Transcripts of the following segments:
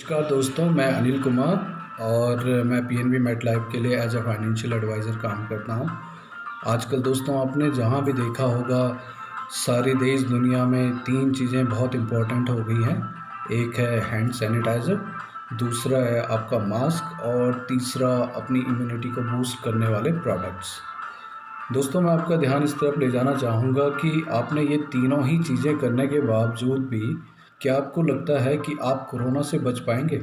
नमस्कार दोस्तों, मैं अनिल कुमार और मैं पीएनबी मेटलाइफ के लिए एज अ फाइनेंशियल एडवाइज़र काम करता हूं। आजकल दोस्तों आपने जहां भी देखा होगा, सारी देश दुनिया में तीन चीज़ें बहुत इम्पोर्टेंट हो गई हैं। एक है हैंड सैनिटाइज़र, दूसरा है आपका मास्क और तीसरा अपनी इम्यूनिटी को बूस्ट करने वाले प्रोडक्ट्स। दोस्तों मैं आपका ध्यान इस तरफ ले जाना चाहूँगा कि आपने ये तीनों ही चीज़ें करने के बावजूद भी क्या आपको लगता है कि आप कोरोना से बच पाएंगे?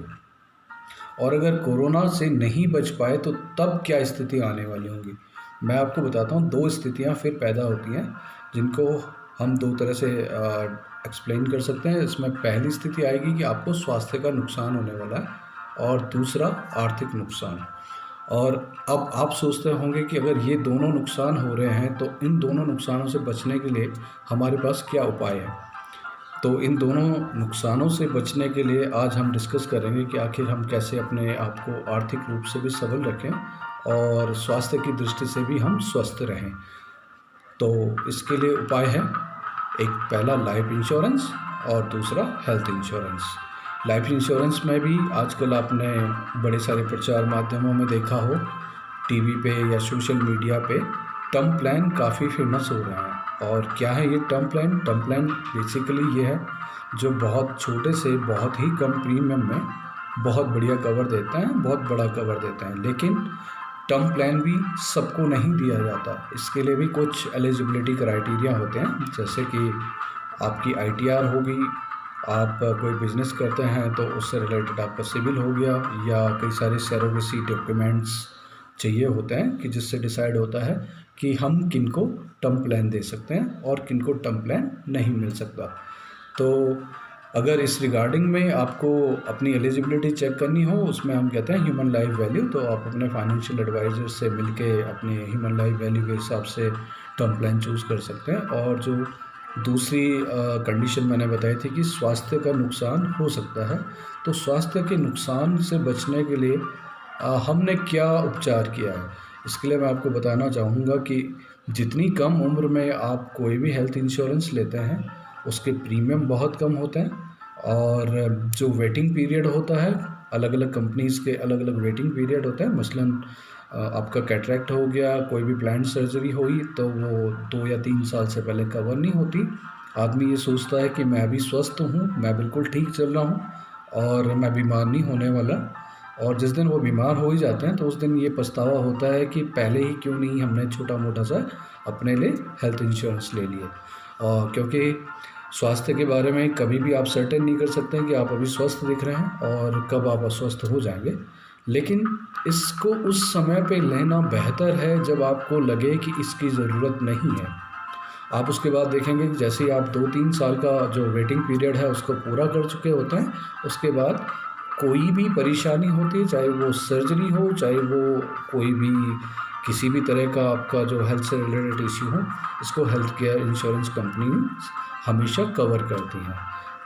और अगर कोरोना से नहीं बच पाए तो तब क्या स्थिति आने वाली होंगी? मैं आपको बताता हूँ, दो स्थितियाँ फिर पैदा होती हैं जिनको हम दो तरह से एक्सप्लेन कर सकते हैं। इसमें पहली स्थिति आएगी कि आपको स्वास्थ्य का नुकसान होने वाला है और दूसरा आर्थिक नुकसान। और अब आप सोचते होंगे कि अगर ये दोनों नुकसान हो रहे हैं तो इन दोनों नुकसानों से बचने के लिए हमारे पास क्या उपाय है? तो इन दोनों नुकसानों से बचने के लिए आज हम डिस्कस करेंगे कि आखिर हम कैसे अपने आप को आर्थिक रूप से भी सबल रखें और स्वास्थ्य की दृष्टि से भी हम स्वस्थ रहें। तो इसके लिए उपाय है, एक पहला लाइफ इंश्योरेंस और दूसरा हेल्थ इंश्योरेंस। लाइफ इंश्योरेंस में भी आजकल आपने बड़े सारे प्रचार माध्यमों में देखा हो, टीवी पे या सोशल मीडिया पे टर्म प्लान काफ़ी फेमस हो रहे हैं। और क्या है ये term plan? Term plan basically ये है जो बहुत छोटे से बहुत ही कम प्रीमियम में बहुत बढ़िया कवर देते हैं, बहुत बड़ा कवर देते हैं। लेकिन टर्म प्लान भी सबको नहीं दिया जाता, इसके लिए भी कुछ एलिजिबिलिटी क्राइटेरिया होते हैं। जैसे कि आपकी आईटीआर होगी, आप कोई बिज़नेस करते हैं तो उससे रिलेटेड आपका सिविल हो गया, या कई सारे सरोगेसी डॉक्यूमेंट्स चाहिए होते हैं कि जिससे डिसाइड होता है कि हम किनको टर्म प्लान दे सकते हैं और किनको टर्म प्लान नहीं मिल सकता। तो अगर इस रिगार्डिंग में आपको अपनी एलिजिबिलिटी चेक करनी हो, उसमें हम कहते हैं ह्यूमन लाइफ वैल्यू, तो आप अपने फाइनेंशियल एडवाइज़र से मिलके अपने ह्यूमन लाइफ वैल्यू के हिसाब से टर्म प्लान चूज़ कर सकते हैं। और जो दूसरी कंडीशन मैंने बताई थी कि स्वास्थ्य का नुकसान हो सकता है, तो स्वास्थ्य के नुकसान से बचने के लिए हमने क्या उपचार किया है, इसके लिए मैं आपको बताना चाहूँगा कि जितनी कम उम्र में आप कोई भी हेल्थ इंश्योरेंस लेते हैं उसके प्रीमियम बहुत कम होते हैं। और जो वेटिंग पीरियड होता है, अलग अलग कंपनीज़ के अलग अलग वेटिंग पीरियड होते हैं। मसलन आपका कैटरैक्ट हो गया, कोई भी प्लांट सर्जरी हुई तो वो 2 या 3 साल से पहले कवर नहीं होती। आदमी ये सोचता है कि मैं अभी स्वस्थ हूँ, मैं बिल्कुल ठीक चल रहा हूँ और मैं बीमार नहीं होने वाला। और जिस दिन वो बीमार हो ही जाते हैं तो उस दिन ये पछतावा होता है कि पहले ही क्यों नहीं हमने छोटा मोटा सा अपने लिए हेल्थ इंश्योरेंस ले लिए। और क्योंकि स्वास्थ्य के बारे में कभी भी आप सर्टेन नहीं कर सकते हैं कि आप अभी स्वस्थ दिख रहे हैं और कब आप अस्वस्थ हो जाएंगे। लेकिन इसको उस समय पे लेना बेहतर है जब आपको लगे कि इसकी ज़रूरत नहीं है। आप उसके बाद देखेंगे कि जैसे ही आप 2-3 साल का जो वेटिंग पीरियड है उसको पूरा कर चुके होते हैं, उसके बाद कोई भी परेशानी होती है, चाहे वो सर्जरी हो, चाहे वो कोई भी किसी भी तरह का आपका जो हेल्थ से रिलेटेड इश्यू हो, इसको हेल्थ केयर इंश्योरेंस कंपनी हमेशा कवर करती हैं।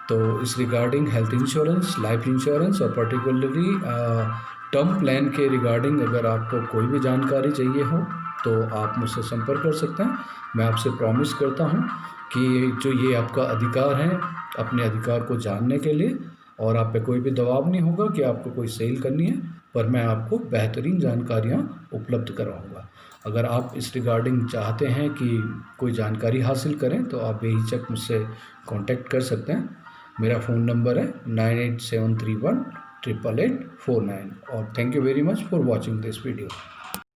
तो इस regarding health insurance, life insurance और पर्टिकुलरली टर्म प्लान के रिगार्डिंग अगर आपको कोई भी जानकारी चाहिए हो तो आप मुझसे संपर्क कर सकते हैं। मैं आपसे प्रॉमिस करता हूं कि जो ये आपका अधिकार है, अपने अधिकार को जानने के लिए, और आप पे कोई भी दबाव नहीं होगा कि आपको कोई सेल करनी है, पर मैं आपको बेहतरीन जानकारियाँ उपलब्ध कराऊँगा। अगर आप इस रिगार्डिंग चाहते हैं कि कोई जानकारी हासिल करें तो आप बेहिचक मुझसे कांटेक्ट कर सकते हैं। मेरा फ़ोन नंबर है 98731 88849। और thank you very much for watching this video.